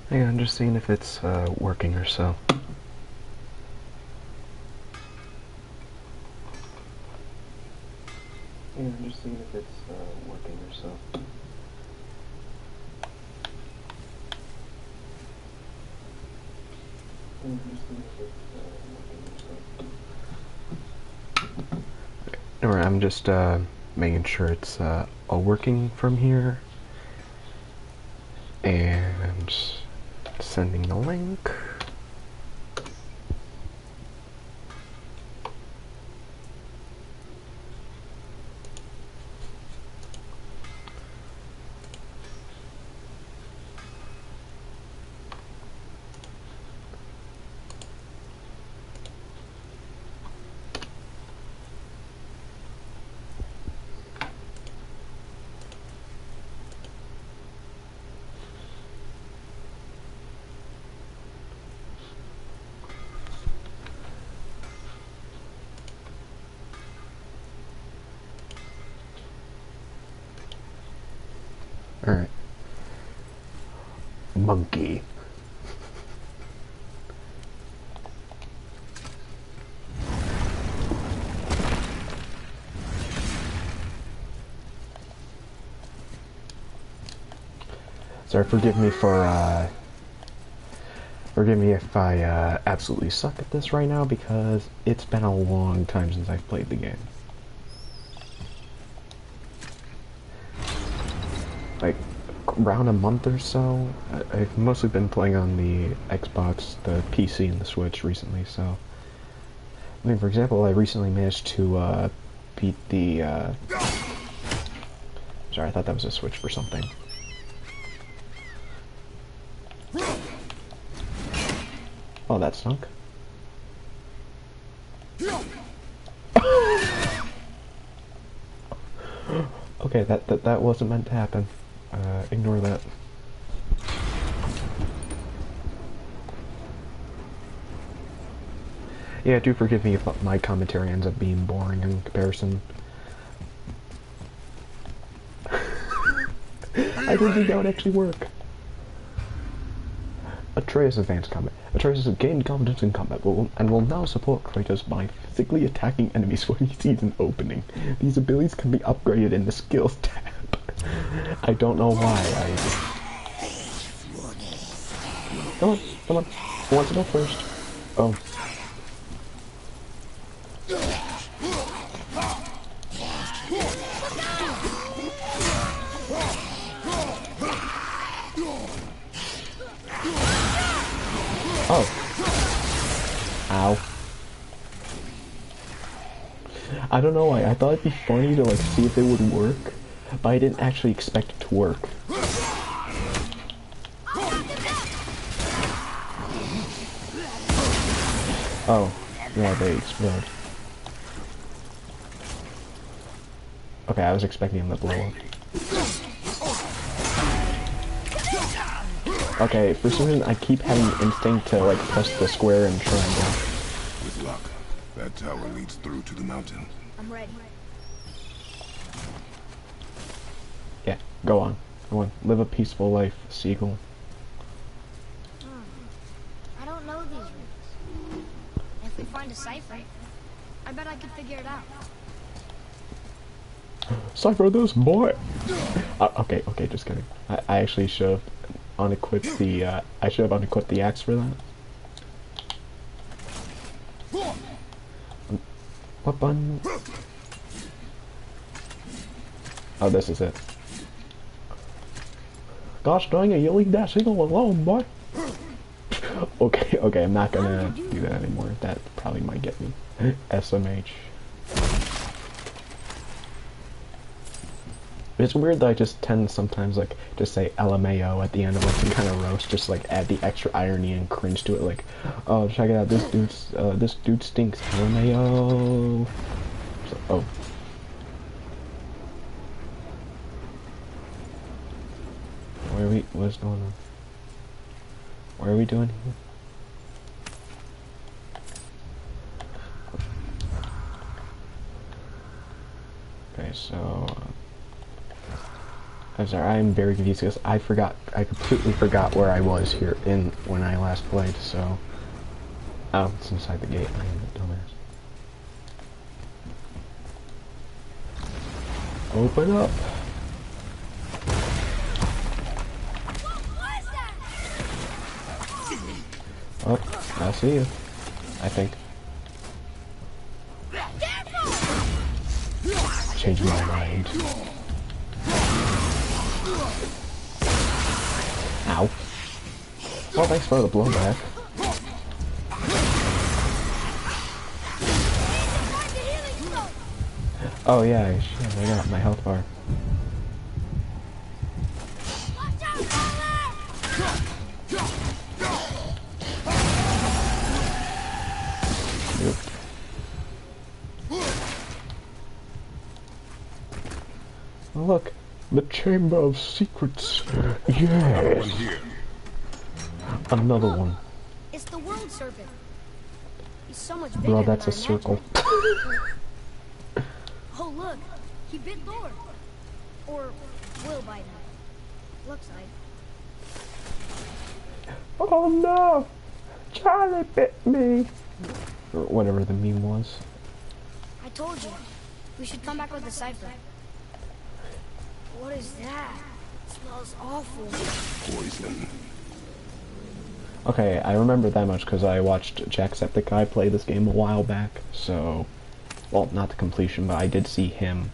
Hang on, just seeing if it's working or so. Hang on, just seeing if it's working or so. Hang on, just seeing if it's working or so. Alright, I'm just making sure it's all working from here. And sending the link. Alright. Monkey. Sorry, forgive me if I absolutely suck at this right now, because it's been a long time since I've played the game. Like, around a month or so. I've mostly been playing on the Xbox, the PC, and the Switch recently, so... I mean, for example, I recently managed to beat the... Sorry, I thought that was a switch for something. Oh, that stunk. Okay, that wasn't meant to happen. Ignore that. Yeah, do forgive me if my commentary ends up being boring in comparison. I didn't think that would actually work. Atreus advanced combat. Atreus has gained confidence in combat and will now support Kratos by physically attacking enemies when he sees an opening. These abilities can be upgraded in the skills tab. I don't know why. Come on, come on. Who wants to go first? Oh. Oh. Ow. I don't know why. I thought it'd be funny to like see if it would work, but I didn't actually expect it to work. Oh. Yeah, they explode. Okay, I was expecting them to blow up. Okay, for some reason I keep having the instinct to like press the square and triangle. With luck, that tower leads through to the mountain. I'm ready. Yeah, go on. Go on. Live a peaceful life, Seagull. I don't know these rules. If we find a cipher, I bet I could figure it out. Cypher this boy! Okay, just kidding. I actually should have unequipped the, I should have unequipped the axe for that. What button? Oh, this is it. Gosh dang it, you leave that Seagull alone, boy! Okay, I'm not gonna do that anymore. That probably might get me. SMH. It's weird that I just tend sometimes like to say LMAO at the end of like some kind of roast, just like add the extra irony and cringe to it, like, oh check it out, this dude stinks, LMAO. So, oh. What's going on? What are we doing here? Okay, so I'm sorry, I'm very confused because I completely forgot where I was here when I last played, so... Oh, it's inside the gate. I am a dumbass. Open up! Oh, I see you. I think. Change my mind. Ow. Well, thanks for the blowback. Oh yeah, shit, I got my health bar. Yep. Look, the Chamber of Secrets. Yes. Another one. It's the World Serpent. He's so much bigger Bro, than that's I a circle. Oh look, he bit Thor. Or will bite him. Looks like. Oh no! Charlie bit me! Or whatever the meme was. I told you. We should come back with the cipher. What is that? It smells awful. Poison. Okay, I remember that much because I watched Jacksepticeye play this game a while back, so... Well, not the completion, but I did see him.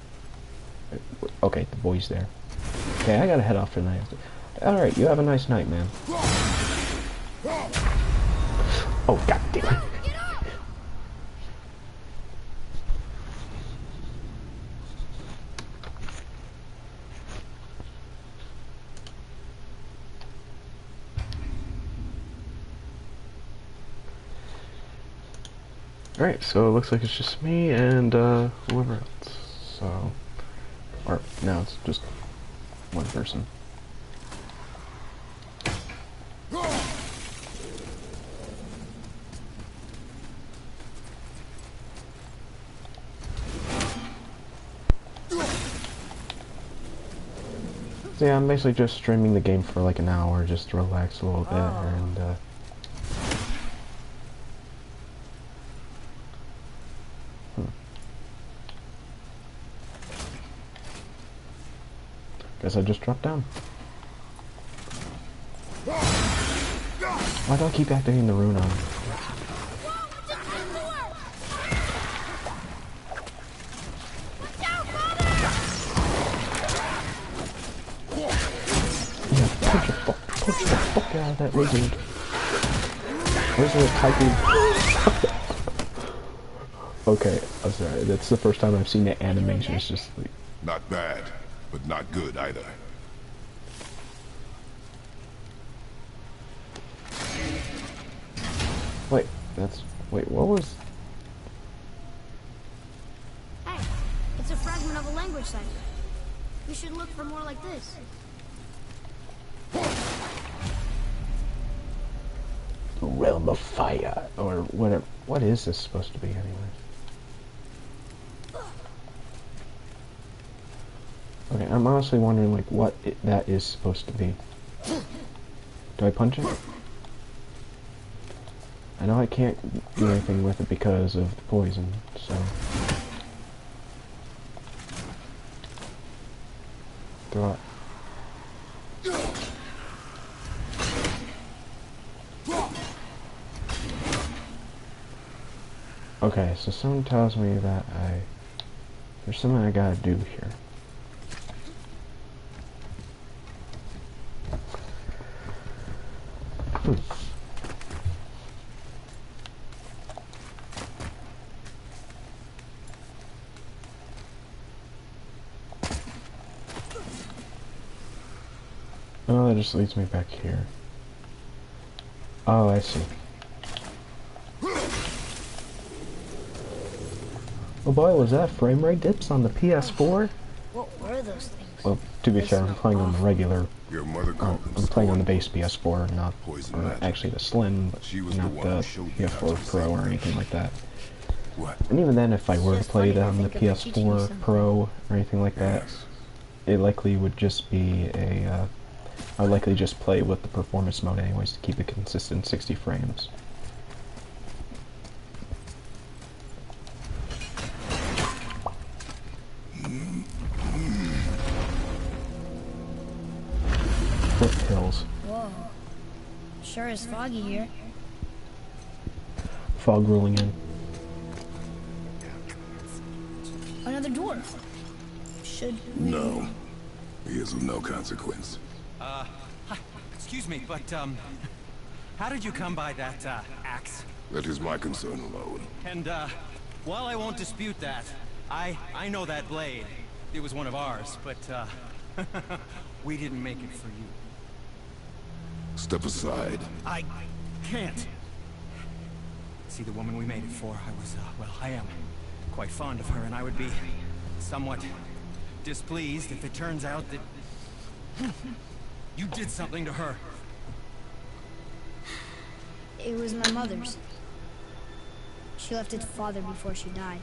Okay, the boy's there. Okay, I gotta head off for the night. Alright, you have a nice night, man. Oh, god damn it. Alright, so it looks like it's just me and whoever else. So, or no, it's just one person. So yeah, I'm basically just streaming the game for like an hour just to relax a little bit and guess I just dropped down. Why do I keep activating the rune on? Yeah, punch the fuck out of that wizard. Where's the typing? Okay, I'm sorry. That's the first time I've seen the animation. It's just like... Not bad, but not good either. Wait, that's... Wait, what was... Hey, it's a fragment of a language cipher. We should look for more like this. Realm of Fire, or whatever. What is this supposed to be, anyway? Okay, I'm honestly wondering, like, what that is supposed to be. Do I punch it? I know I can't do anything with it because of the poison, so... Throw it. Okay, so someone tells me that there's something I gotta do here. Oh, that just leads me back here. Oh, I see. Oh boy, was that frame rate dips on the PS4? What were those things? Well, to be fair, I'm playing on the regular. Your mother called them I'm playing on the stories. base PS4, not Poison or magic. actually the Slim, but She was the not one the who showed you how PS4 to Pro or save anything like that. What? And even then, if I were to It's play it funny to on the think of it teaching you PS4 something. Pro or anything like that, Yes. it likely would just be a, I would likely just play with the performance mode anyways to keep it consistent 60 frames. Foothills. Whoa. Sure is foggy here. Fog rolling in. Another door. Should we... No. He is of no consequence. Hi, excuse me, but, how did you come by that, axe? That is my concern alone. And, while I won't dispute that, I know that blade. It was one of ours, but, we didn't make it for you. Step aside. I can't. See, the woman we made it for, I was, well, I am quite fond of her, and I would be somewhat displeased if it turns out that you did something to her. It was my mother's. She left it to father before she died.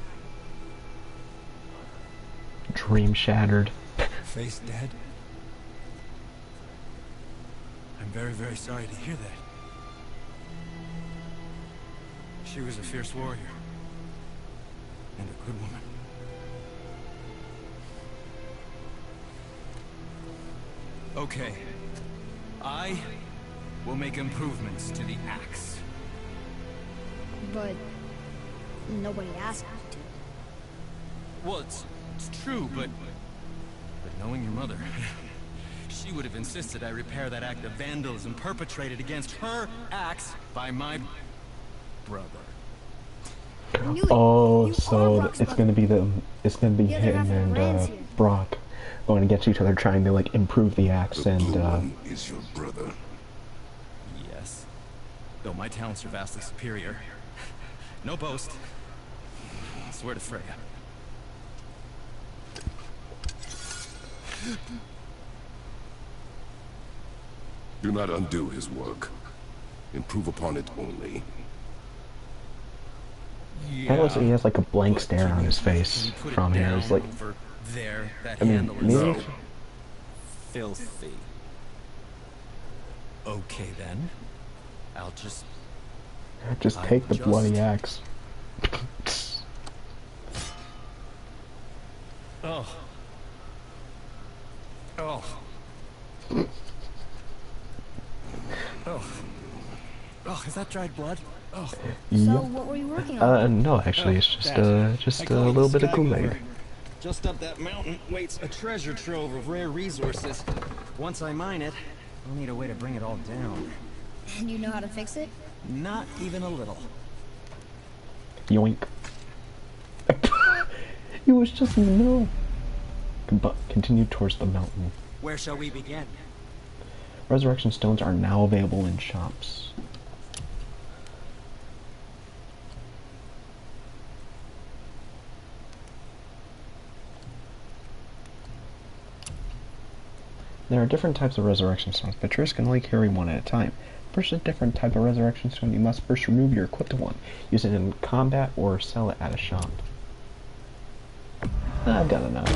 Dream shattered. Face dead? I'm very, very sorry to hear that. She was a fierce warrior. And a good woman. Okay. I will make improvements to the axe. But nobody asked me to. Well, it's true, but knowing your mother, she would have insisted I repair that act of vandalism perpetrated against her axe by my brother. I knew it. Oh, You are so Brock's it's brother. gonna be it's gonna be The other half him of the brand's and here. Brock going against each other, trying to like improve the axe The and blue one is your brother. Yes. Though my talents are vastly superior. No boast. I swear to Freya. Do not undo his work. Improve upon it only. that looks like he has like a blank stare on his face Can you put from it here. down It's like, over there. That I mean, handle is maybe No. filthy. Okay then. I'll just just take the bloody just- axe. Oh. Oh. Oh. Oh, is that dried blood? Oh. So Yep. what were you working on? No, actually, it's just I a call it little the bit of Sky Kool-Aid. Mover. Just up that mountain waits a treasure trove of rare resources. Once I mine it, I'll need a way to bring it all down. And you know how to fix it? Not even a little. Yoink. He was just in the middle. But continue towards the mountain. Where shall we begin? Resurrection stones are now available in shops. There are different types of resurrection stones, but Triss can only carry one at a time. First, a different type of resurrection stone, you must first remove your equipped one. Use it in combat or sell it at a shop. I've got enough.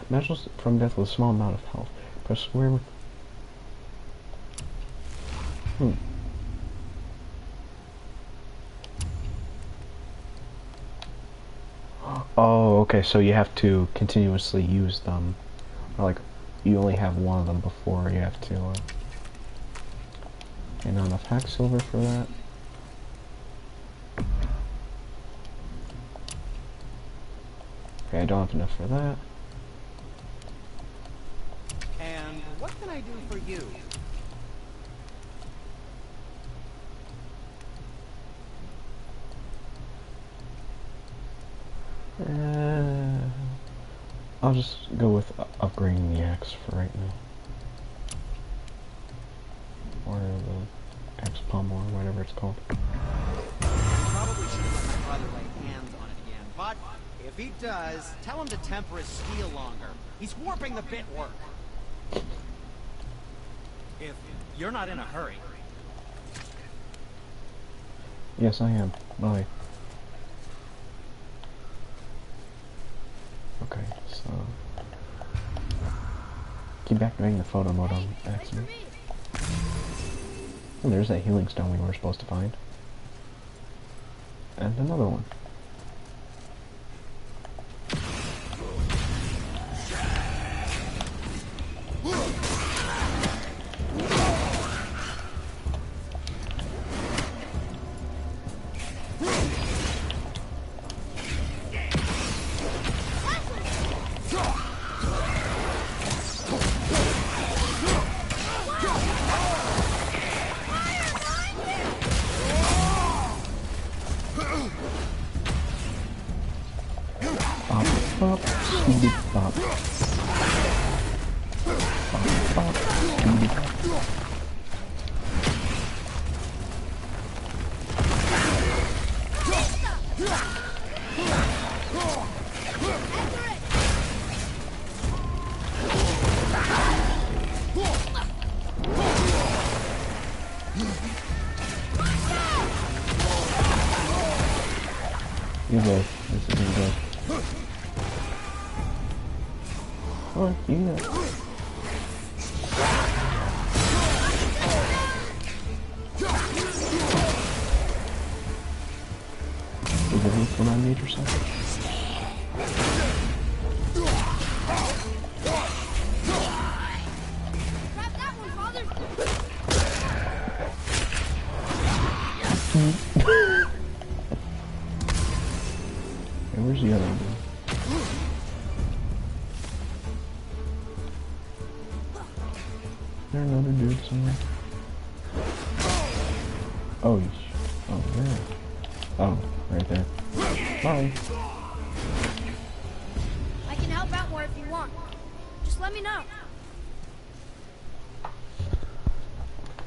Magic from death with a small amount of health. Press square with... Oh, okay, so you have to continuously use them. Or like, you only have one of them before you have to, and not enough hack silver for that. Okay, I don't have enough for that. And what can I do for you? I'll just go with upgrading the axe for right now. Or the axe pommel or whatever it's called. Probably shouldn't let my brother lay hands on it again, but if he does, tell him to temper his steel longer. He's warping the bit work. If you're not in a hurry. Yes, I am. Bye. Okay, so keep activating the photo mode on accident. Oh, there's that healing stone we were supposed to find. And another one. Bop, bop, scooby bop. Bop, bop, scooby bop. You go. This isn't good. Oh, you know. Is it what I made or something? Grab that one, Father. Hey, where's the other one? Is there another dude somewhere? Oh, oh, there. Oh, right there. Bye. I can help out more if you want. Just let me know.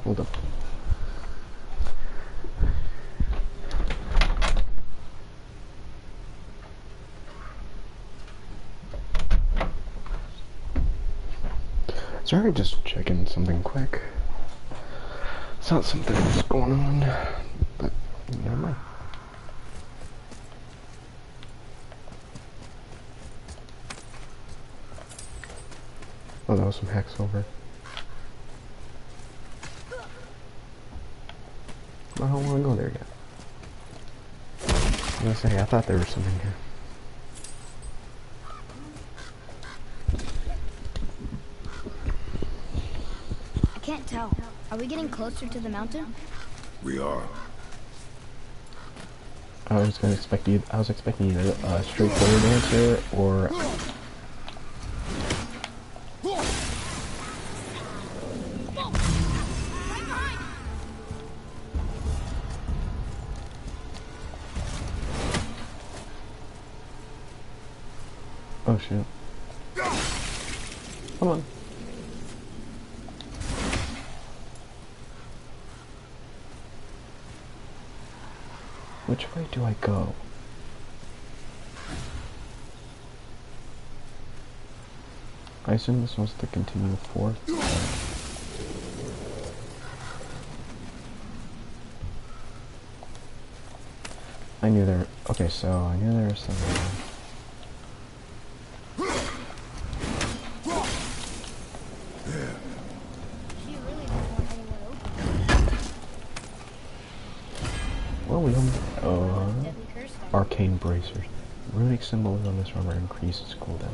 Hold up. Sorry, just checking something quick. It's not something that's going on, but never mind. Oh, that was some hex over. I don't want to go there yet. I was gonna say, I thought there was something here. I can't tell. Are we getting closer to the mountain? We are. I was expecting either a straightforward answer or oh shit. Come on. Which way do I go? I assume this was to continue forth. I knew there. Okay, so I knew there was something. She really doesn't want anyone open. Well, we don't. Deadly curse on. Arcane bracers. Runic symbols on this armor increases cooldown.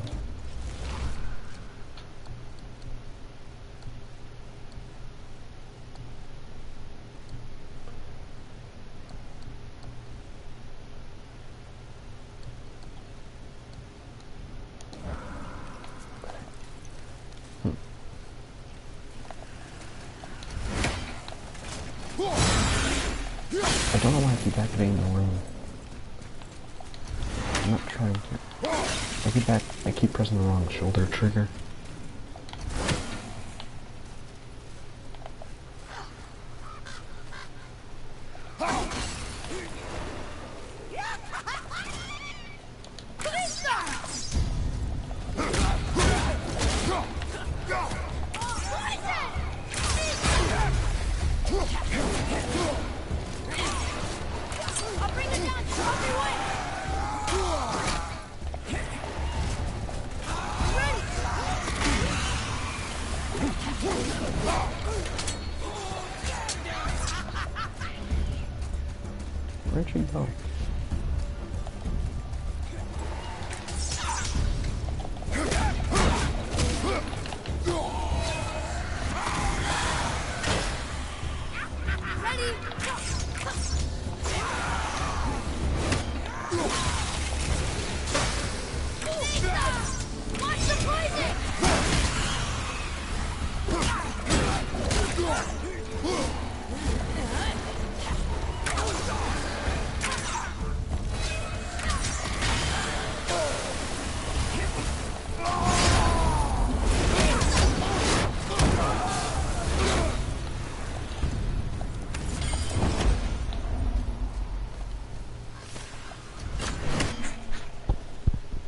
I don't know why I keep activating the room. I'm not trying to. I keep pressing the wrong shoulder trigger.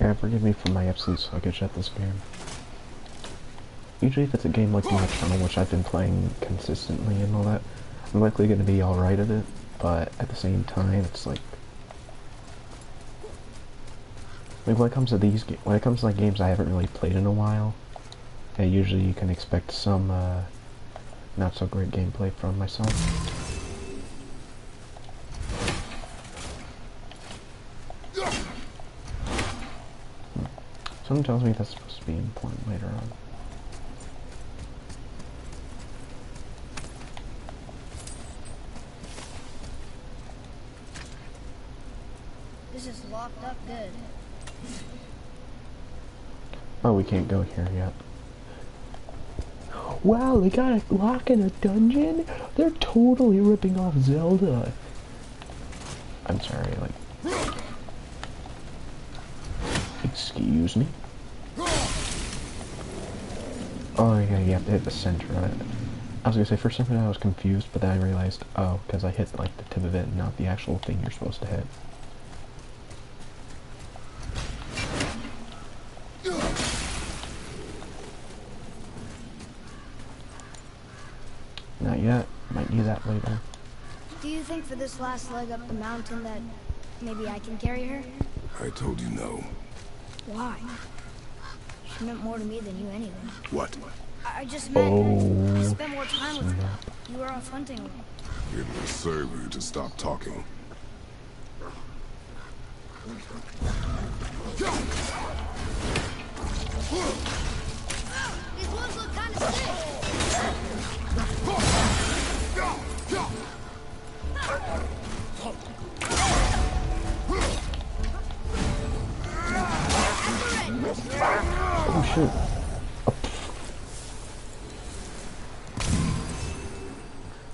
Yeah, forgive me for my absolute suckage at this game. Usually if it's a game like my channel, which I've been playing consistently and all that, I'm likely going to be alright at it, but at the same time, it's like when it comes to when it comes to like games I haven't really played in a while, usually you can expect some not so great gameplay from myself. Someone tells me that's supposed to be important later on. This is locked up good. Oh, we can't go here yet. Wow, they got a lock in a dungeon? They're totally ripping off Zelda. I'm sorry, like... Excuse me? Oh, yeah, you have to hit the center of it. I was gonna say, for some reason I was confused, but then I realized, oh, because I hit, like, the tip of it and not the actual thing you're supposed to hit. Not yet. Might need that later. Do you think for this last leg up the mountain that maybe I can carry her? I told you no. Why? She meant more to me than you anyway. What? I just meant you Oh, spent more time with her. You were off hunting alone. It will serve you to stop talking. These ones look kind of sick. oh shoot.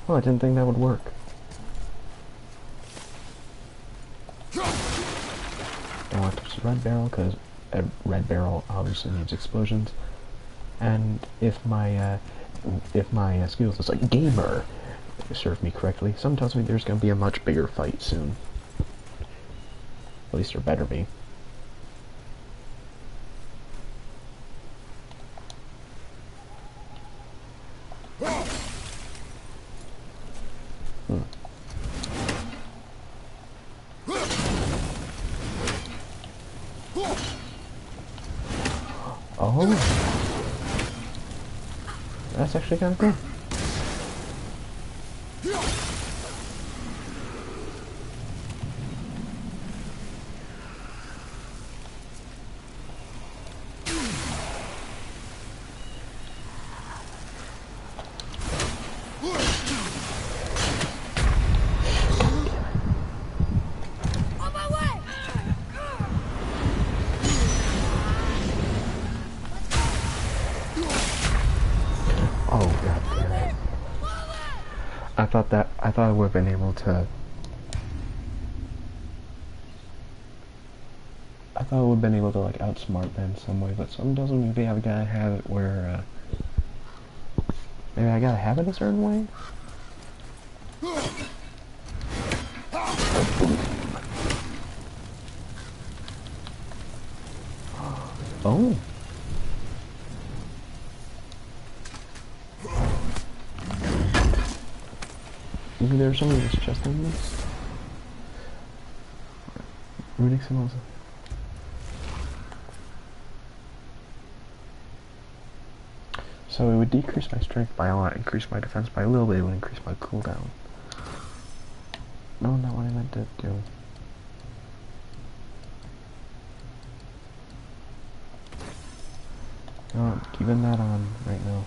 Oh, I didn't think that would work. I want to touch the red barrel because a red barrel obviously needs explosions. And if my skills as a gamer serve me correctly, someone tells me there's going to be a much bigger fight soon. At least there better be. Oh, that's actually kind of cool. On my way! Oh god damn it. I thought I would have been able to like outsmart them some way, but some doesn't. Maybe I gotta have it where maybe I gotta have it a certain way? Oh. Maybe there's something that's just in this. Runic symbols. So it would decrease my strength by a lot, increase my defense by a little bit, it would increase my cooldown. No, not what I meant to do. No, I'm keeping that on right now.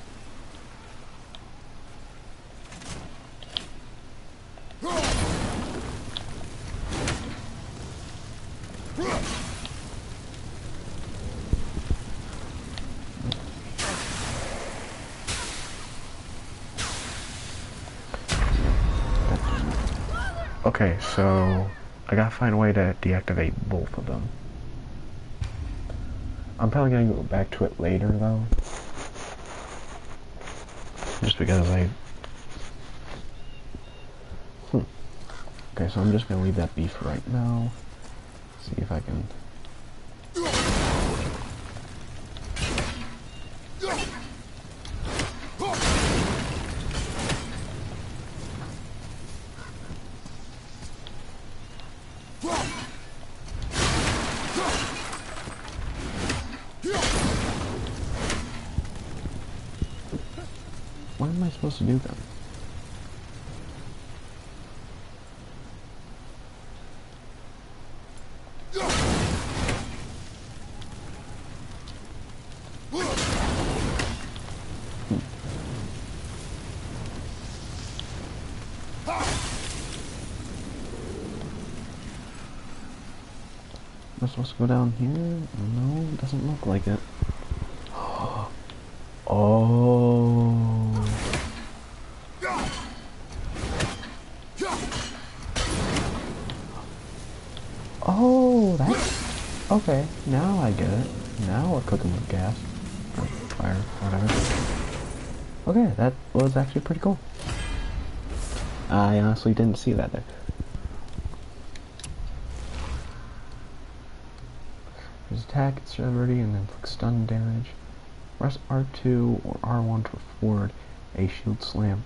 Okay, so I gotta find a way to deactivate both of them. I'm probably gonna go back to it later though. Just because Okay, so I'm just gonna leave that be for right now. See if I can am I supposed to do then? Am I supposed to go down here? No, it doesn't look like it. Oh. Oh, that's... Okay, now I get it. Now we're cooking with gas. Or fire, whatever. Okay, that was actually pretty cool. I honestly didn't see that there. There's attack, it's already, and then stun damage. Press R2 or R1 to forward a shield slam.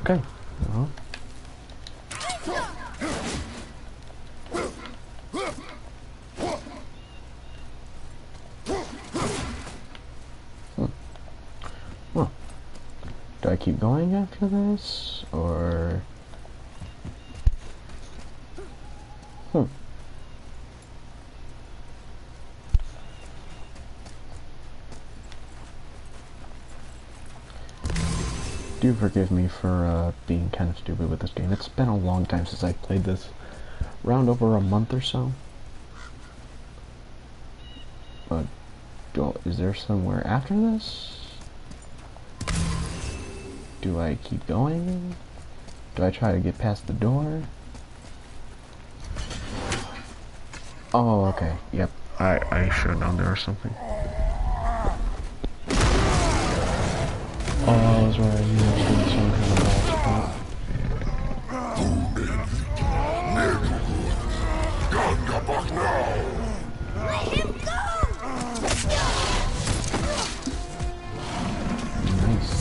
Okay. Well. Well. Do I keep going after this, or... Do forgive me for being kind of stupid with this game. It's been a long time since I played this. Around over a month or so. But is there somewhere after this? Do I keep going? Do I try to get past the door? Oh, okay. Yep. I should have known there was something. Oh, I was right. You mentioned some kind of ball spot. Nice.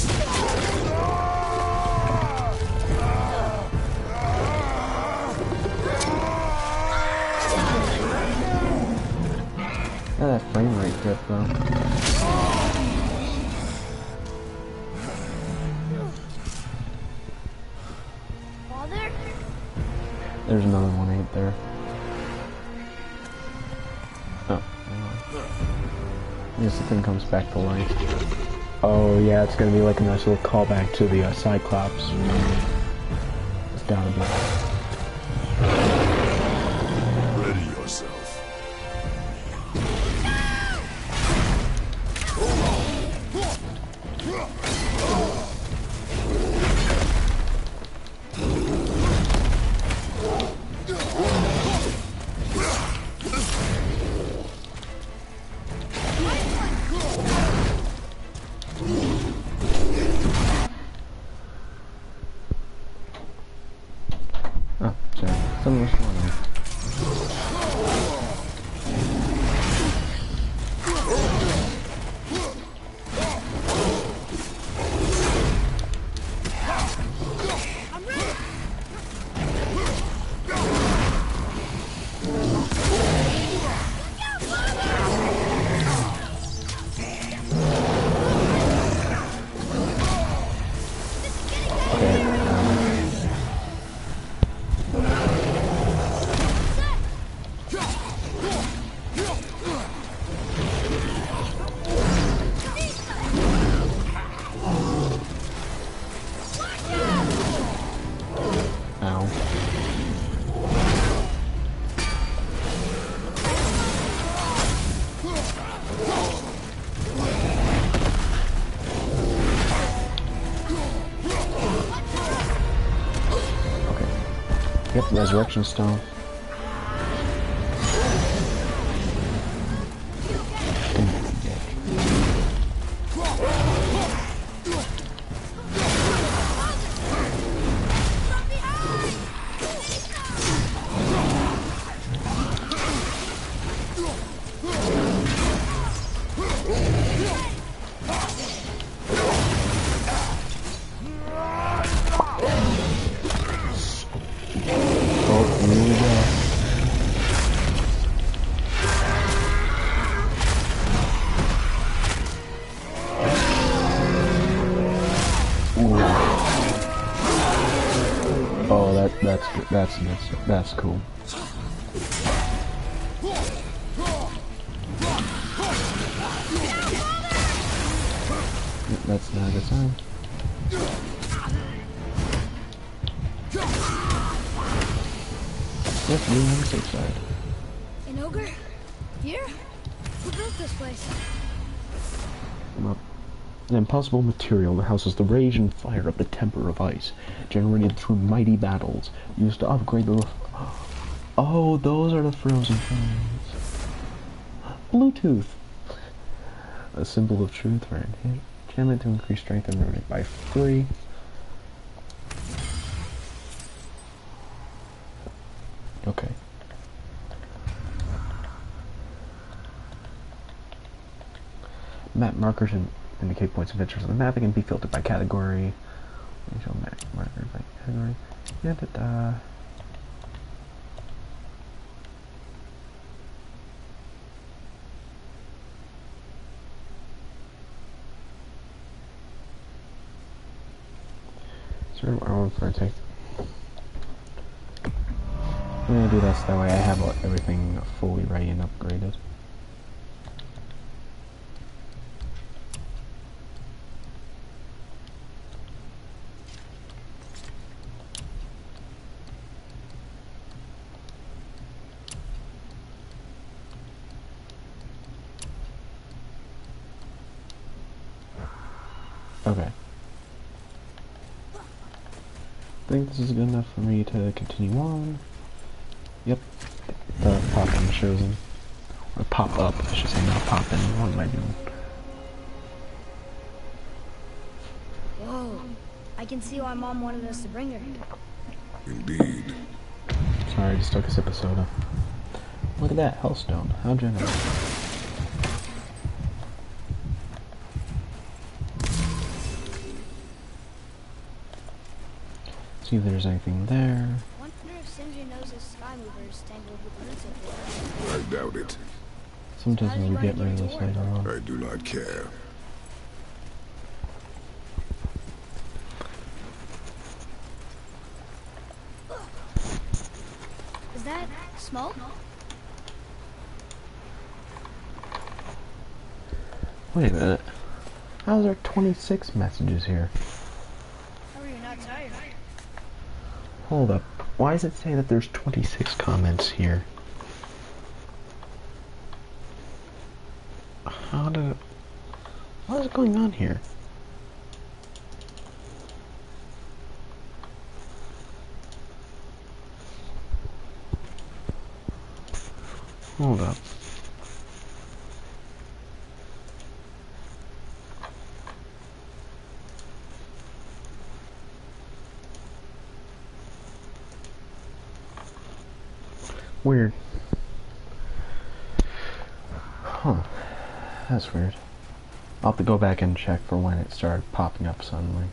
Yeah, that frame rate dip though. There's another one right there. Oh. I guess the thing comes back to life. Oh yeah, it's gonna be like a nice little callback to the Cyclops. It's down a bit. Ready yourself. Oh, sorry. Someone was running. Yep, Resurrection Stone. Oh, here we go. That's cool. That's not a good sign. Yep, you're on the safe side. An ogre? Here? Who built this place? Well, an impossible material that houses the rage and fire of the Temper of Ice, generated through mighty battles, used to upgrade the... Oh, those are the frozen frames. Bluetooth! A symbol of truth for enchantment to increase strength and runic by 3. Okay. Map markers indicate points of interest on the map. They can be filtered by category. Show map markers by category. Da-da-da. Serve R1 for a take. I'm gonna do this, that way I have everything fully ready and upgraded. Okay. I think this is good enough for me to continue on. Yep. The pop-in shows him. Or pop-up, I should say, not pop-in. What am I doing? Whoa. I can see why Mom wanted us to bring her here. Indeed. Sorry, I just took a sip of soda. Look at that, Hellstone. How generous. See if there's anything there. Wonder if Sindri knows his sky mover is tangled with roots up there. I doubt it. Sometimes we get rid of this later on. I do not care. Is that smoke? Wait a minute. How's there 26 messages here? How are you not tired? Hold up. Why does it say that there's 26 comments here? What is going on here? Hold up. Weird. Huh. That's weird. I'll have to go back and check for when it started popping up suddenly.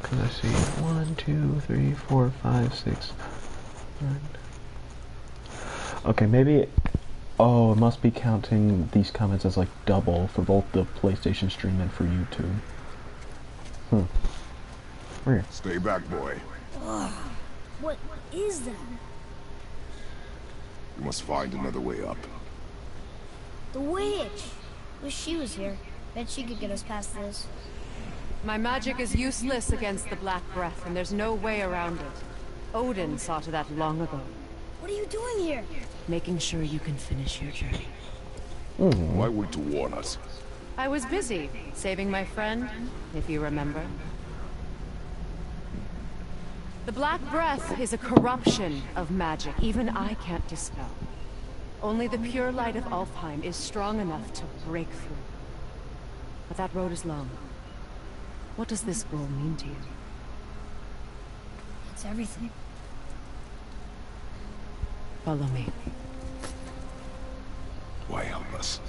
Cause I see 1, 2, 3, 4, 5, 6, 9. Okay, maybe. Oh, it must be counting these comments as like double for both the PlayStation stream and for YouTube. Weird. Stay back, boy. What is that? We must find another way up. The witch! Wish she was here. Bet she could get us past this. My magic is useless against the Black Breath, and there's no way around it. Odin saw to that long ago. What are you doing here? Making sure you can finish your journey. Why wait to warn us? I was busy, saving my friend, if you remember. The Black Breath is a corruption of magic even I can't dispel. Only the pure light of Alfheim is strong enough to break through. But that road is long. What does this goal mean to you? It's everything. Follow me. Why help us?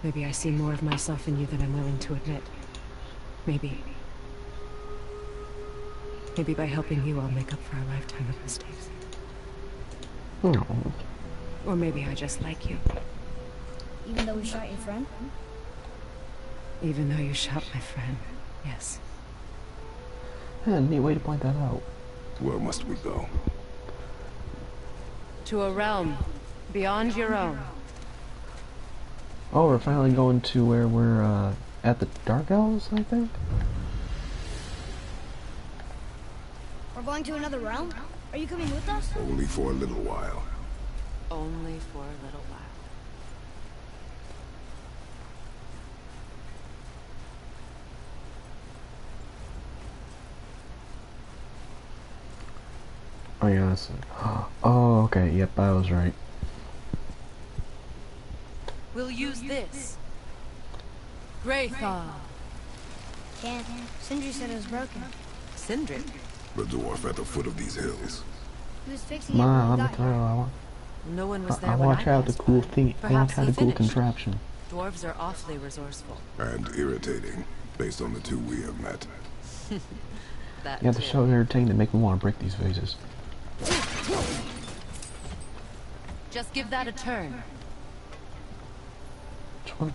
Maybe I see more of myself in you than I'm willing to admit. Maybe by helping you, I'll make up for a lifetime of mistakes. No. Or maybe I just like you. Even though we shot your friend? Even though you shot my friend, yes. Yeah, neat way to point that out. Where must we go? To a realm beyond your own. Oh, we're finally going to where we're at the Dark Elves, I think. We're going to another realm? Are you coming with us? Only for a little while. Only for a little while. Oh yeah, that's oh, okay, yep, I was right. We'll use this. Graythaw. Can't. Sindri said it was broken. Sindri? The dwarf at the foot of these hills. He was fixing it Ma, when let we me got tell you, here. No one was there I when watch I out the passed cool by. thing. I watch Perhaps out he the cool finished. contraption. Dwarves are awfully resourceful. And irritating, based on the two we have met. That You have to too. show irritating to make me want to break these vases. Just give that a turn. Which one?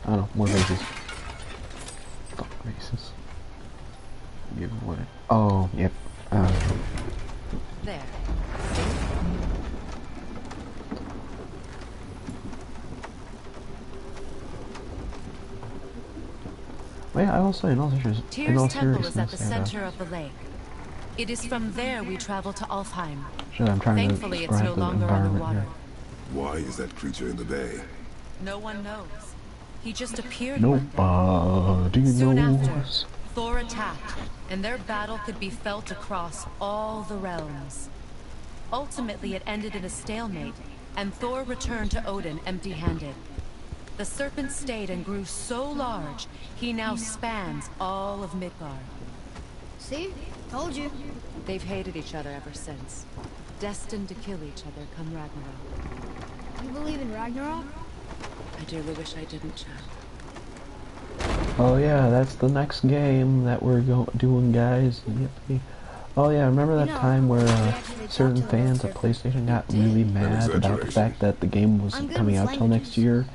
I don't know, more vases. Fuck vases. Give away. Oh, yep. There. Well, yeah, I will say, in all Tyr's temple is at the seriousness, center of the lake. It is from there we travel to Alfheim. shit, I'm trying Thankfully, to it's describe no the longer environment underwater. here. Why is that creature in the bay? No one knows. He just appeared one day. Nobody Soon after, knows. Thor attacked, and their battle could be felt across all the realms. Ultimately, it ended in a stalemate, and Thor returned to Odin empty-handed. The serpent stayed and grew so large, he now spans all of Midgard. See? Told you. They've hated each other ever since, destined to kill each other come Ragnarok. You believe in Ragnarok? I dearly wish I didn't, child. Oh yeah, that's the next game that we're doing, guys. Yippee. Oh yeah, remember that time where certain fans at PlayStation got really mad about the fact that the game wasn't coming out till next year,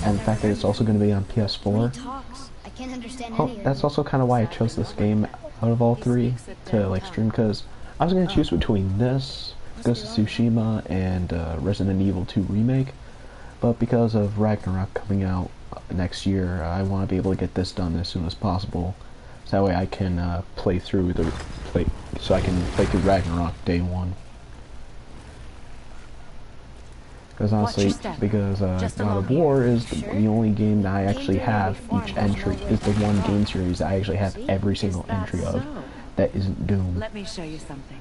and the fact that it's also going to be on When PS4? he talks, I can't understand Oh, any of that's it. also kind of why I chose this game out of all three to like stream, because I was going to choose between this, Ghost of Tsushima, and Resident Evil 2 Remake, but because of Ragnarok coming out next year, I want to be able to get this done as soon as possible, so that way I can play through Ragnarok day one. Because honestly, because God of War is the only game that I actually have each entry, is the one game series I actually have every single entry of that isn't Doom. Let me show you something.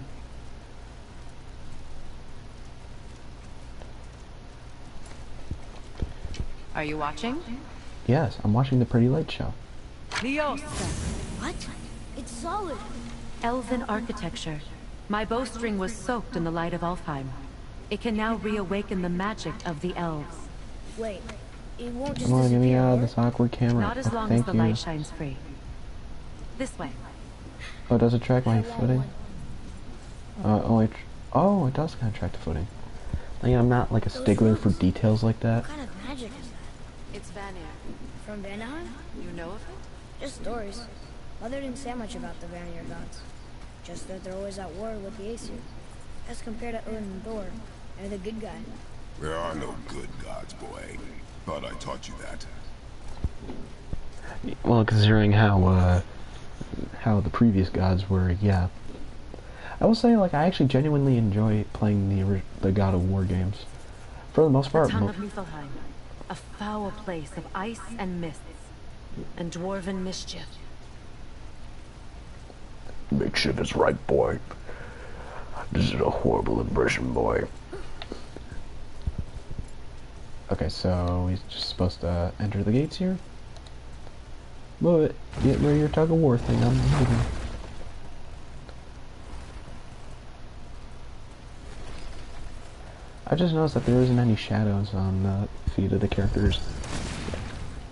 Are you watching? Yes, I'm watching the Pretty Light Show. Liosta. What? It's solid. Elven architecture. My bowstring was soaked in the light of Alfheim. It can now reawaken the magic of the elves. Wait, it won't just Come on, get me disappear, out of will this awkward camera. Not as Oh, long as thank the you. light shines free. This way. Oh, does it track my I want footing? one. Oh, it does kind of track the footing. Like, I'm not like a stickler for details like that. What kind of magic is that? It's Vanir. From Vanaheim? You know of it? Just stories. Mother didn't say much about the Vanir gods. Just that they're always at war with the Aesir. As compared to Odin and Thor, they're the good guy. There are no good gods, boy. Thought I taught you that. Well, considering how the previous gods were, yeah. I will say, like, I actually genuinely enjoy playing the God of War games. For the most The part, tongue of Niflheim. A foul place of ice and mists. And dwarven mischief. Mischief is right, boy. This is a horrible impression, boy. Okay, so he's just supposed to enter the gates here. But get rid of your tug of war thing. I'm leaving. I just noticed that there isn't any shadows on the feet of the characters,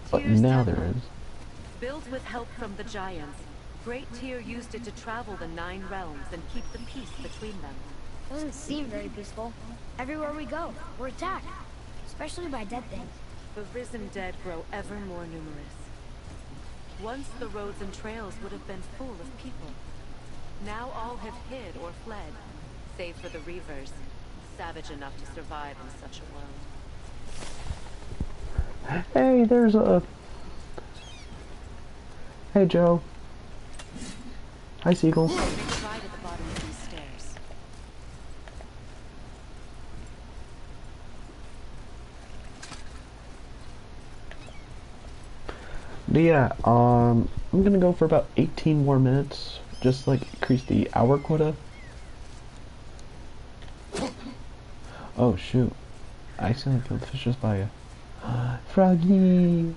but Tyr's now temple. there is. Built with help from the giants, Great Tyr used it to travel the 9 realms and keep the peace between them. Doesn't seem very peaceful. Everywhere we go, we're attacked. Especially by dead things. The risen dead grow ever more numerous. Once the roads and trails would have been full of people. Now all have hid or fled, save for the Reavers, savage enough to survive in such a world. Hey, there's a... Hey, Joe. Hi, Seagull. Right at the bottom of these stairs. But yeah, I'm gonna go for about 18 more minutes. Just like increase the hour quota. Oh shoot. I accidentally killed the fish just by a Froggy.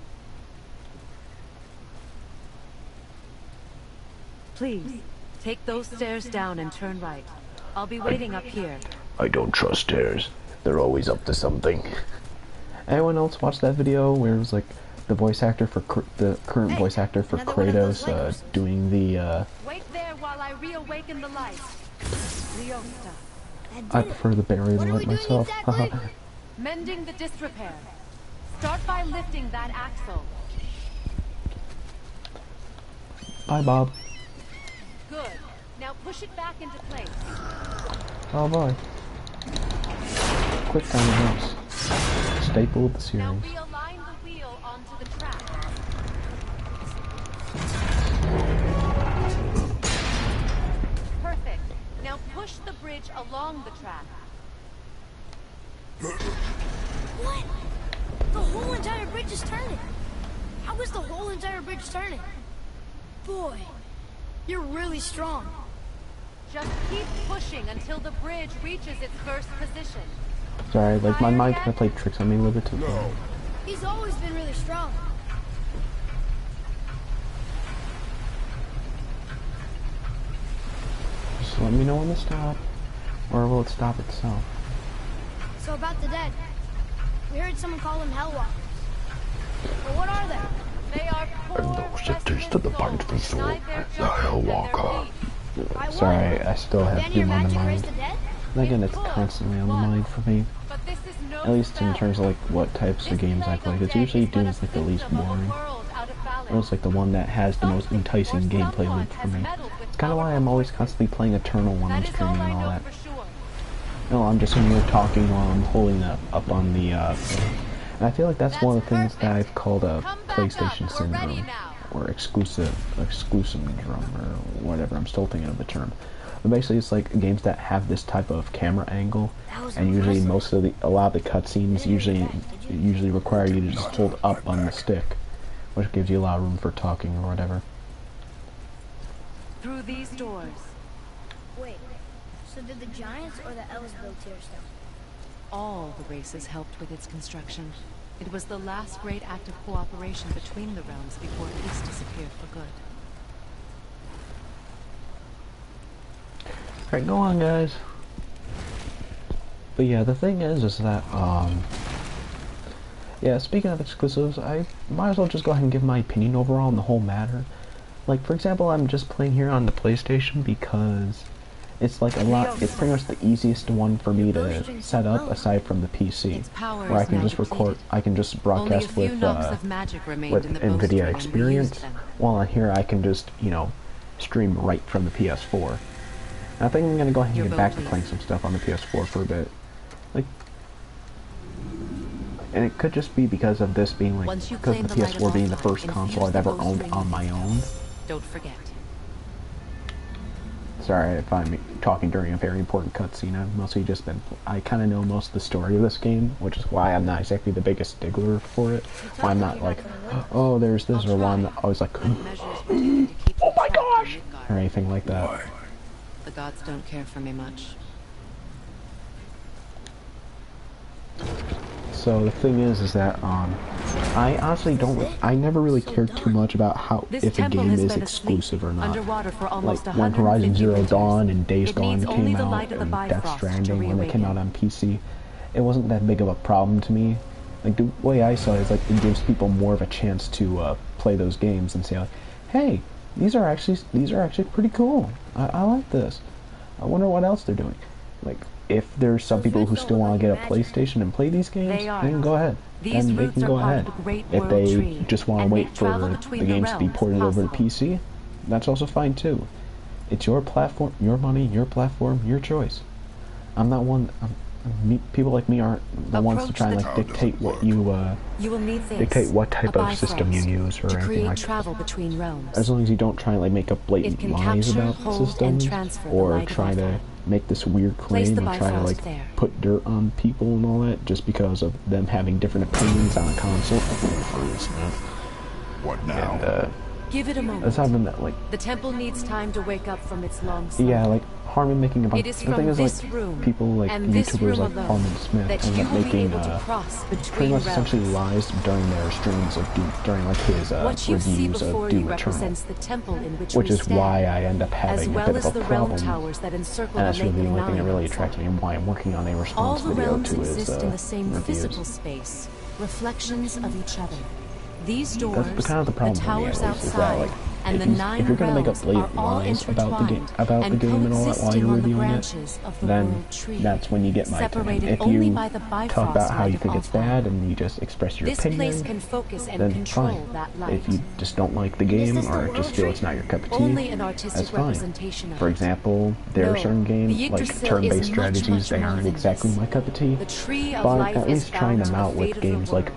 Please, take those stairs down and turn right. I'll be waiting up here. I don't trust stairs. They're always up to something. Anyone else watch that video where it was like the voice actor for the current voice actor for Kratos doing the Wait there while I reawaken the light. Leosta. I prefer the Barry light myself. Haha. Mending the disrepair. Start by lifting that axle. Bye, Bob. Good. Now push it back into place. Oh boy. Quick time helps. Staple of the series. Now realign the wheel onto the track. Perfect. Now push the bridge along the track. What? The whole entire bridge is turning. How is the whole entire bridge turning? Boy, you're really strong. Just keep pushing until the bridge reaches its first position. Sorry, like my mind kind of played tricks on me a little bit too long. He's always been really strong. Just let me know when to stop, or will it stop itself? So about the dead. We heard someone call them Hellwalkers. But what are they? They are poor, those that taste of the bite of the soul, denied their the children and their Hellwalker. feet. By what? Sorry, I still have Can your Doom on the magic raise mind. the dead? Again, it's constantly on the mind for me. But this is no At least in spell. terms of like what types of This games I plague play. of It's death usually is but Doom a is like the least symptom of a boring. world out of balance. It's like the one that has the most enticing gameplay loop for me. It's kind of why I'm always constantly playing Eternal when I'm That is all streaming I and all know that. for sure. No, I'm just sitting here talking while I'm holding that up on the thing. And I feel like that's one of the things that I've called a Come back PlayStation up. We're ready syndrome. now. Or exclusive drum, or whatever. I'm still thinking of the term. But basically, it's like games that have this type of camera angle, and usually a lot of the cutscenes usually require you to just hold up on the stick, which gives you a lot of room for talking or whatever. Through these doors, Wait, so did the Giants or the Elves build Tearstone? all the races helped with its construction. It was the last great act of cooperation between the realms before peace disappeared for good. Alright, go on, guys. But yeah, the thing is that, yeah, speaking of exclusives, I might as well just go ahead and give my opinion overall on the whole matter. Like, for example, I'm just playing here on the PlayStation because it's like it's pretty much the easiest one for me to set up aside from the PC, where I can just record, I can just broadcast with NVIDIA Experience, while on here I can just, you know, stream right from the PS4. And I think I'm gonna go ahead and get back to playing some stuff on the PS4 for a bit. Like, and it could just be because of this being like, because of the PS4 being the first console I've ever owned on my own. Don't forget. Sorry if I'm talking during a very important cutscene. I've mostly just been, I kind of know most of the story of this game, which is why I'm not exactly the biggest stickler for it. Why I'm not like, oh, there's this, or why I'm not always like, oh my gosh, or anything like that. The gods don't care for me much. So the thing is that I honestly I never really cared too much about how if a game is exclusive or not. Like when Horizon Zero Dawn and Days Gone came out, and Death Stranding when they came out on PC, it wasn't that big of a problem to me. Like the way I saw it is like it gives people more of a chance to play those games and say like, hey, these are actually pretty cool. I like this. I wonder what else they're doing. Like, if there's some people who still want to get a PlayStation and play these games, They are. then go ahead. These Then they roots can are go part ahead. of the Great If World they Tree, just want to and wait make for travel the between the games to be realms ported over to possible. PC, that's also fine too. It's your platform, your money, your platform, your choice. I'm not one. People like me aren't the ones to Approach try and the- like dictate what you You will need this. dictate what type a of system you Bifrost, use or to anything create like travel between realms. as long as you don't try and like make up It blatant can lies capture, about the hold, and systems transfer the or light of try to Alfheim. make this weird Place claim the and try to Bifrost like there. put dirt on people and all that just because of them having different opinions on a console. What now? And Give it a moment. that's having that like The temple needs time to wake up from its long sleep. yeah like Harmon making a bunch. It is The from thing is this like room people like and this YouTubers room like alone Harmon Smith that end you up will be making able to cross pretty between much essentially realms. lies during their streams of Doom, during like his What you see reviews before of you Doom Eternal, represents the temple in which which we is stand, why I end up as having a well bit as of a the realm problem. towers that encircle And the that's lake really the of only thing that really Nine. attracts me and why I'm working on a All response the video realms to his exist in the same reviews. physical space, reflections of each other. These That's doors, the kind of the problem the for me, at towers least, is that, outside, like, and the if 9 you're gonna make up realms blatant are all lies about the game, intertwined and all that while coexisting you're on the reviewing it, branches of the then world tree, that's when you get my thing. separated If only you by the talk Bifrost about how light you of think it's Alfheim. bad and you just express your This opinion, place can focus and then control fine. that light. If you just don't like the Is game this the or world just feel tree? it's not your cup of tea, Only an artistic that's fine. representation of For it. example, there are No, certain games the like Yggdrasil turn-based is much, strategies, much they more aren't than exactly this. my cup of tea. The tree of But life at is least trying bound them to out the with fate of games the like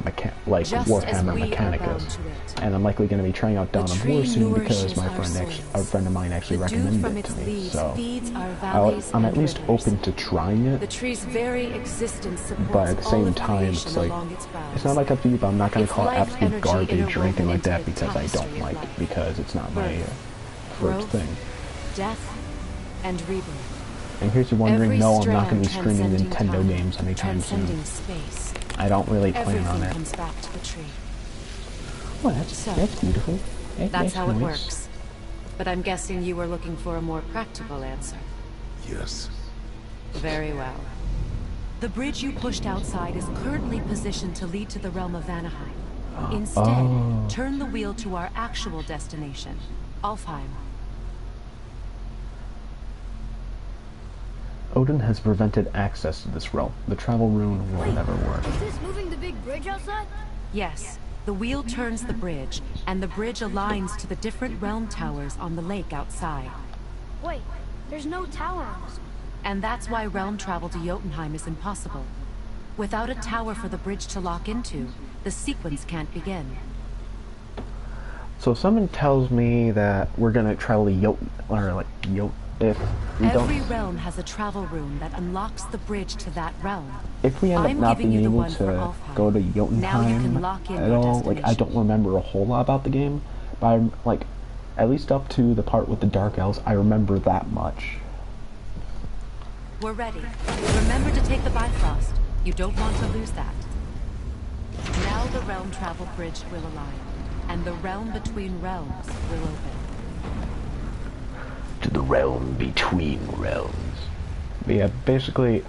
world, just as Warhammer we are bound Mechanicus, to it. and I'm likely going to be trying out Dawn of tree War soon because nourishes my our a souls. friend of mine actually The dew recommended from it its to me. leaves So feeds our valleys I'm and at least rivers. open to trying The it, tree's very existence supports but at the all same of time, creation it's like along its boughs. it's not my cup of tea. But I'm not going to Its call it life absolute energy garbage or anything interwoven like that into the because I don't tapestry of like it life. because it's not my Birth, first growth, thing. death, and rebirth. In case you're wondering, Every no, I'm not going to be strand streaming transcending Nintendo time, games anytime soon. transcending space. I don't really plan Everything on it. comes back to the tree. Well, So, that's beautiful. That's how it nice. works. But I'm guessing you were looking for a more practical answer. Yes. Very well. The bridge you pushed outside is currently positioned to lead to the realm of Vanaheim. Instead, Oh. turn the wheel to our actual destination, Alfheim. Odin has prevented access to this realm. The travel rune will Wait, never work. is this moving the big bridge outside? Yes, the wheel turns the bridge, and the bridge aligns to the different realm towers on the lake outside. Wait, there's no tower on this. And that's why realm travel to Jotunheim is impossible. Without a tower for the bridge to lock into, the sequence can't begin. So if someone tells me that we're gonna travel to if we Every don't, realm has a travel rune that unlocks the bridge to that realm. if we end up I'm not giving being you the able one for to Alfheim. go to Now you can Jotunheim lock in at your all, like I don't destination. remember a whole lot about the game, but I'm like, at least up to the part with the Dark Elves, I remember that much. We're ready. Remember to take the Bifrost. You don't want to lose that. Now the realm travel bridge will align, and the realm between realms will open. To the realm between realms. But yeah, basically,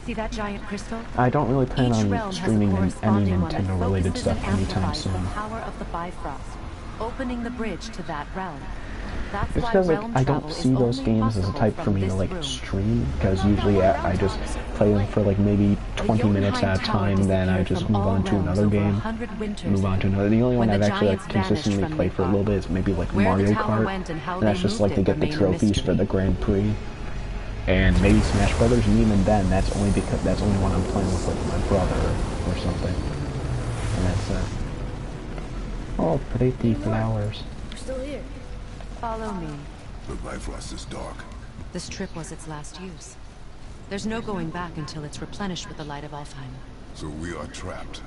See that giant crystal? I don't really plan Each on realm has a streaming any corresponding one that Nintendo-related focuses stuff and anytime amplifies soon. the power of the Bifrost, opening the bridge to that realm. That's It's why because like realm I travel don't is see those only games as a possible type for from me to this like room. stream, because usually I just play them for like maybe 20 minutes Jotunheim at a Tower time, then I disappeared just from move all on to realms another over game, 100 winters move on to ago, another. The only one when I've the actually like giants vanished consistently from played for a little bit is maybe like Where the Mario tower Kart, went and how and that's they just like moved to it get the remain a trophies for mystery. the Grand Prix. And maybe Smash Brothers, and even then, that's only because that's only when I'm playing with like my brother or something. And that's it. Oh, pretty flowers. We're still here. Follow me. The Bifrost is dark. This trip was its last use. There's no going back until it's replenished with the light of Alfheim. So we are trapped.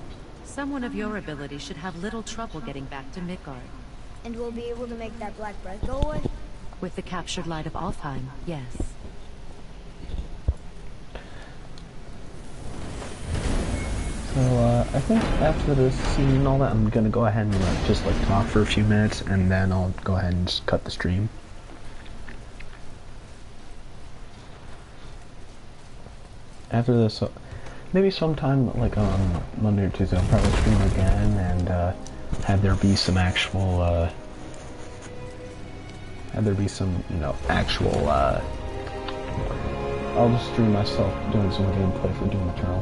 Someone of your ability should have little trouble getting back to Midgard. And we'll be able to make that black breath go away? With the captured light of Alfheim, yes. So, I think after this scene and all that, I'm gonna go ahead and just like talk for a few minutes, and then I'll go ahead and just cut the stream. After this, maybe sometime like on Monday or Tuesday, I'll probably stream again and have there be some actual, have there be some, you know, actual I'll just stream myself doing some gameplay for Doom Eternal.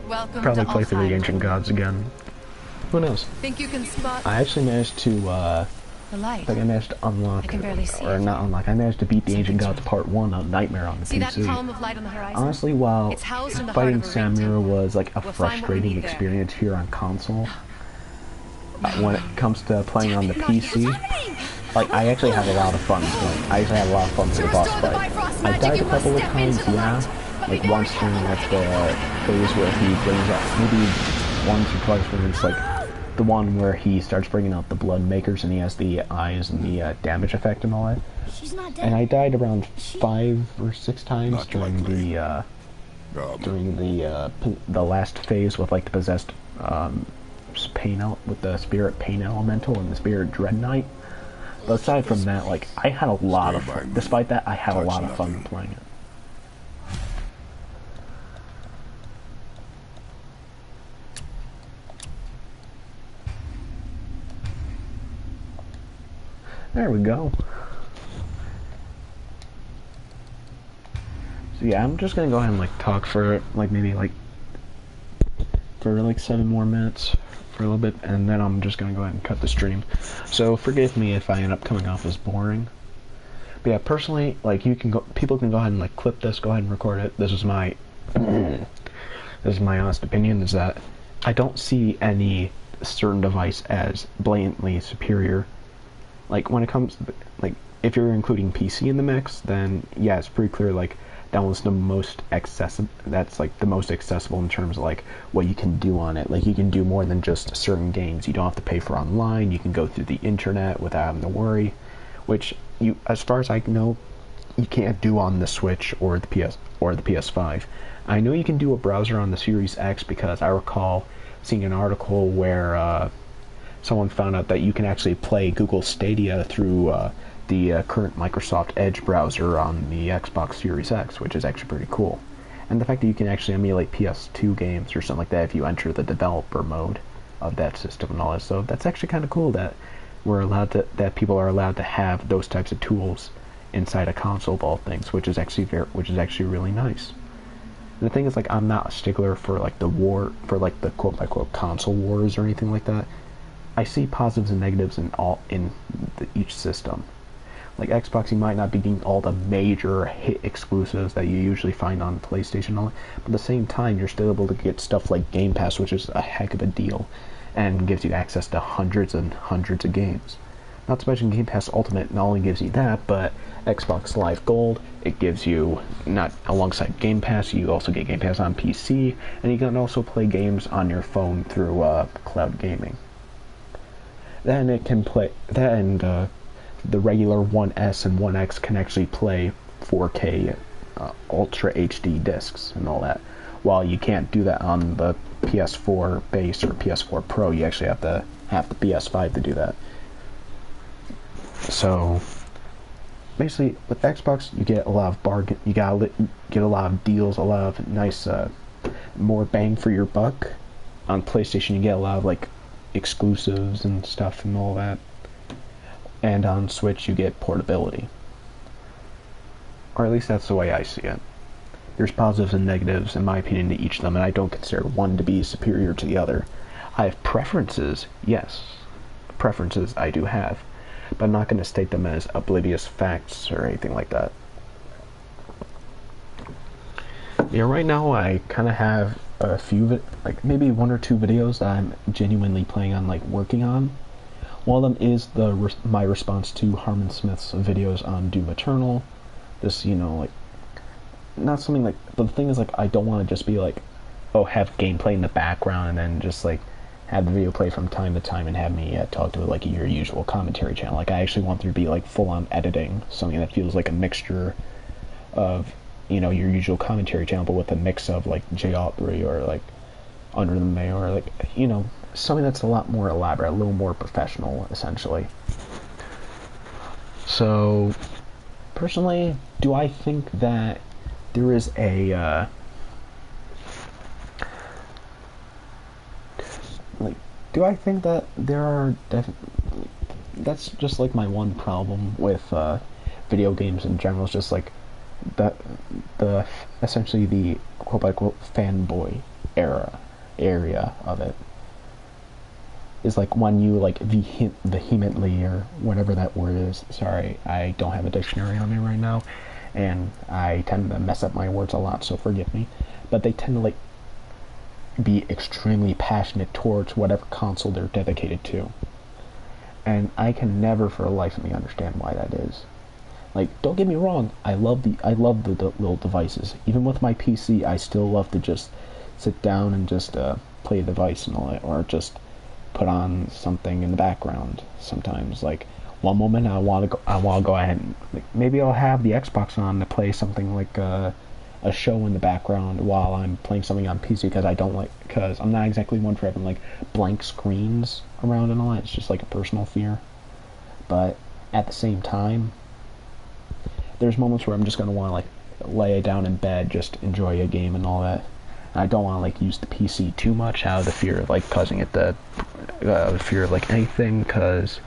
Welcome Probably to play through the Alfheim. Ancient Gods again. Who knows? Think you can spot I actually managed to, the I light? think I managed to unlock, I can barely see or it. not unlock, I managed to beat the Ancient Something's Gods Part 1 on Nightmare on the See that PC. column of light on the horizon? Honestly, while It's housed in the fighting heart of a ring Samira temple. was like a We'll find what we frustrating need there. experience here on console, when it comes to playing on the PC, like I actually have a lot of fun playing. I actually have a lot of fun with the boss fight. I died a couple of times, yeah. Like once during like the phase where he brings out, maybe once or twice when it's like the one where he starts bringing out the blood makers and he has the eyes and the damage effect and all that. She's not dead. And I died around 5 or 6 times Not during likely. the last phase with like the possessed pain with the spirit pain elemental and the spirit dread knight. But aside from that, like I had a lot of fun. Despite that, I had a lot of fun playing it. There we go. So yeah, I'm just gonna go ahead and like talk for like maybe like for like 7 more minutes for a little bit, and then I'm just gonna go ahead and cut the stream. So forgive me if I end up coming off as boring. But yeah, personally, like people can go ahead and like clip this, go ahead and record it. This is my this is my honest opinion, is that I don't see any certain device as blatantly superior. Like when it comes to, like if you're including PC in the mix, then yeah, it's pretty clear like that was the most accessible. That's like the most accessible in terms of like what you can do on it. Like you can do more than just certain games. You don't have to pay for online. You can go through the internet without having to worry, which you, as far as I know, you can't do on the Switch or the PS5. I know you can do a browser on the Series X because I recall seeing an article where someone found out that you can actually play Google Stadia through the current Microsoft Edge browser on the Xbox Series X, which is actually pretty cool. And the fact that you can actually emulate PS2 games or something like that if you enter the developer mode of that system and all that. So that's actually kind of cool that that people are allowed to have those types of tools inside a console of all things, which is actually really nice. And the thing is, like, I'm not a stickler for like the quote unquote console wars or anything like that. I see positives and negatives in each system. Like Xbox, you might not be getting all the major hit exclusives that you usually find on PlayStation and all that, but at the same time, you're still able to get stuff like Game Pass, which is a heck of a deal, and gives you access to hundreds and hundreds of games. Not to mention Game Pass Ultimate not only gives you that, but Xbox Live Gold, it gives you, not alongside Game Pass, you also get Game Pass on PC, and you can also play games on your phone through cloud gaming. Then it can play, the regular 1S and 1X can actually play 4K Ultra HD discs and all that, while you can't do that on the PS4 base or PS4 Pro. You actually have to have the PS5 to do that. So basically, with Xbox, you get a lot of get a lot of deals, a lot of nice, more bang for your buck. On PlayStation, you get a lot of like exclusives and stuff and all that. And on Switch, you get portability. Or at least that's the way I see it. There's positives and negatives, in my opinion, to each of them, and I don't consider one to be superior to the other. I have preferences, yes. Preferences I do have. But I'm not going to state them as oblivious facts or anything like that. Yeah, right now I kind of have a few, like maybe 1 or 2 videos that I'm genuinely planning on like working on. One of them is my response to Harmon Smith's videos on Doom Eternal. This, like, not something like, but the thing is, like, I don't want to just be like, oh, have gameplay in the background and then just like have the video play from time to time and have me talk to it like your usual commentary channel. Like, I actually want there to be like full-on editing, something that feels like a mixture of, your usual commentary channel, but with a mix of like J. Aubrey or like Under the Mayo or like, something that's a lot more elaborate, a little more professional, essentially. So, personally, do I think that there is a, do I think that there are that's just like my one problem with, video games in general. It's just like, the the essentially the quote unquote fanboy area of it is like when you like vehemently, or whatever that word is. Sorry, I don't have a dictionary on me right now, and I tend to mess up my words a lot, so forgive me. But they tend to like be extremely passionate towards whatever console they're dedicated to, and I can never for the life of me understand why that is. Like, don't get me wrong, I love the little devices. Even with my PC, I still love to just sit down and just play a device and all that, or just put on something in the background. Sometimes, like one moment I want to go ahead and like, maybe I'll have the Xbox on to play something like a show in the background while I'm playing something on PC, because I'm not exactly one for having like blank screens around and all that. It's just like a personal fear. But at the same time, there's moments where I'm just gonna want to like lay down in bed, just enjoy a game and all that. I don't want to like use the PC too much out of the fear of like causing it the fear of like anything, because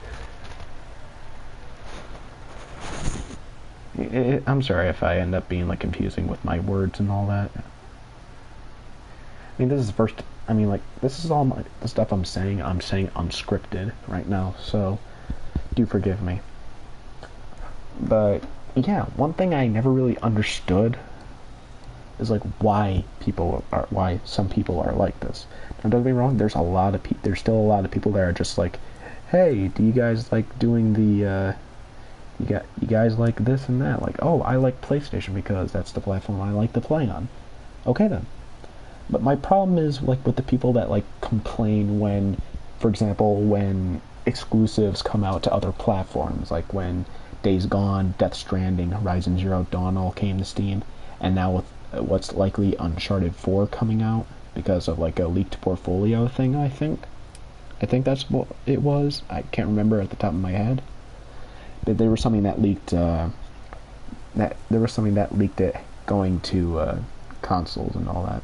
I'm sorry if I end up being like confusing with my words and all that. I mean, this is the first. I mean, like, this is all the stuff I'm saying unscripted right now, so do forgive me. But yeah, one thing I never really understood is like why some people are like this. Now, don't get me wrong, there's still a lot of people that are just like, hey, do you guys like doing the you guys like this and that? Like, oh, I like PlayStation because that's the platform I like to play on. Okay then. But my problem is like with the people that like complain when, for example, when exclusives come out to other platforms, like when Days Gone, Death Stranding, Horizon Zero Dawn all came to Steam, and now with what's likely Uncharted 4 coming out because of like a leaked portfolio thing. I think that's what it was. I can't remember at the top of my head. But there was something that leaked it going to consoles and all that.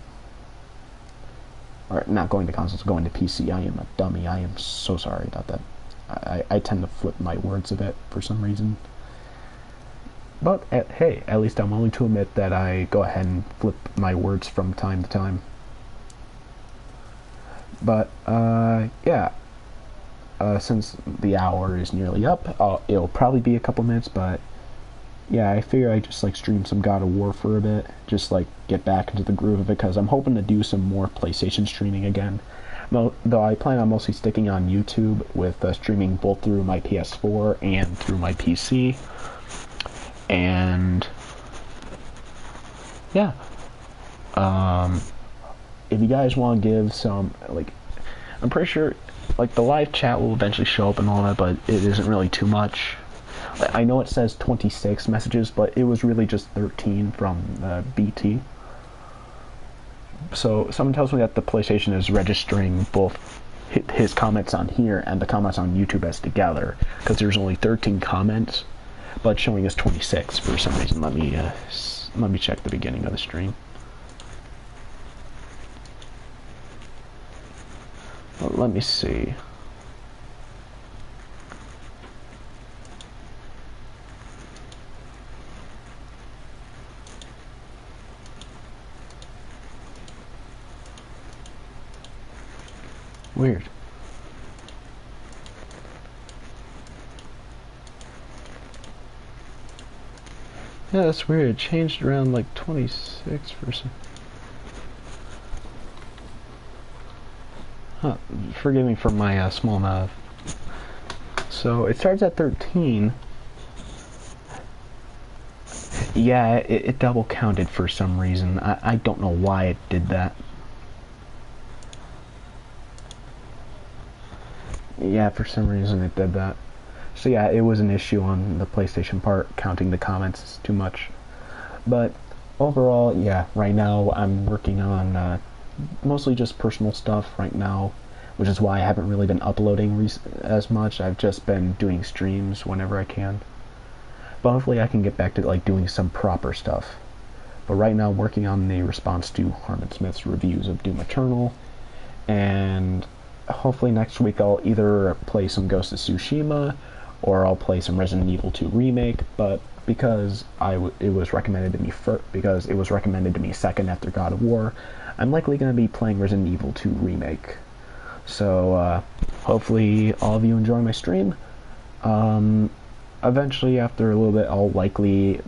Or not going to consoles, going to PC. I am a dummy. I am so sorry about that. I tend to flip my words a bit for some reason. But hey, at least I'm willing to admit that I go ahead and flip my words from time to time. But yeah, since the hour is nearly up, it'll probably be a couple minutes. But yeah, I figure I just like stream some God of War for a bit, just like get back into the groove of it, because I'm hoping to do some more PlayStation streaming again. Though I plan on mostly sticking on YouTube with streaming both through my PS4 and through my PC. And yeah, if you guys want to give some, like, I'm pretty sure like the live chat will eventually show up and all that, but it isn't really too much. I know it says 26 messages, but it was really just 13 from BT. So someone tells me that the PlayStation is registering both his comments on here and the comments on YouTube as together, because there's only 13 comments, but showing us 26 for some reason. Let me check the beginning of the stream. Well, let me see. Weird. Yeah, that's weird. It changed around like 26%. Huh. Forgive me for my small mouth. So it starts at 13. Yeah, it double counted for some reason. I don't know why it did that. Yeah, for some reason it did that. So yeah, it was an issue on the PlayStation part, counting the comments too much. But overall, yeah, right now I'm working on mostly just personal stuff right now, which is why I haven't really been uploading as much. I've just been doing streams whenever I can. But hopefully I can get back to like doing some proper stuff. But right now, working on the response to Harmon Smith's reviews of Doom Eternal, and hopefully next week I'll either play some Ghost of Tsushima, or I'll play some Resident Evil 2 Remake, but because it was recommended to me because it was recommended to me second after God of War, I'm likely going to be playing Resident Evil 2 Remake. So hopefully all of you enjoy my stream. Eventually, after a little bit, I'll likely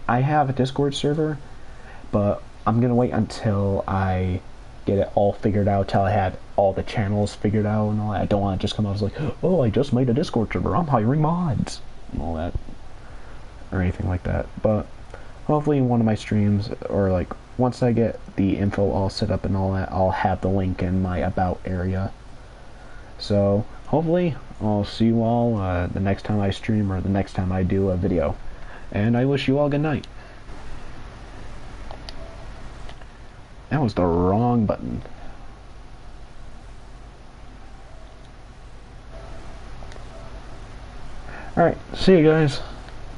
I have a Discord server, but I'm gonna wait until I get it all figured out, till I have all the channels figured out and all that. I don't want to just come out as like, oh, I just made a Discord server, I'm hiring mods, and all that, or anything like that. But hopefully in one of my streams, or like once I get the info all set up and all that, I'll have the link in my about area. So hopefully I'll see you all the next time I stream, or the next time I do a video. And I wish you all good night. That was the wrong button. Alright, see you guys.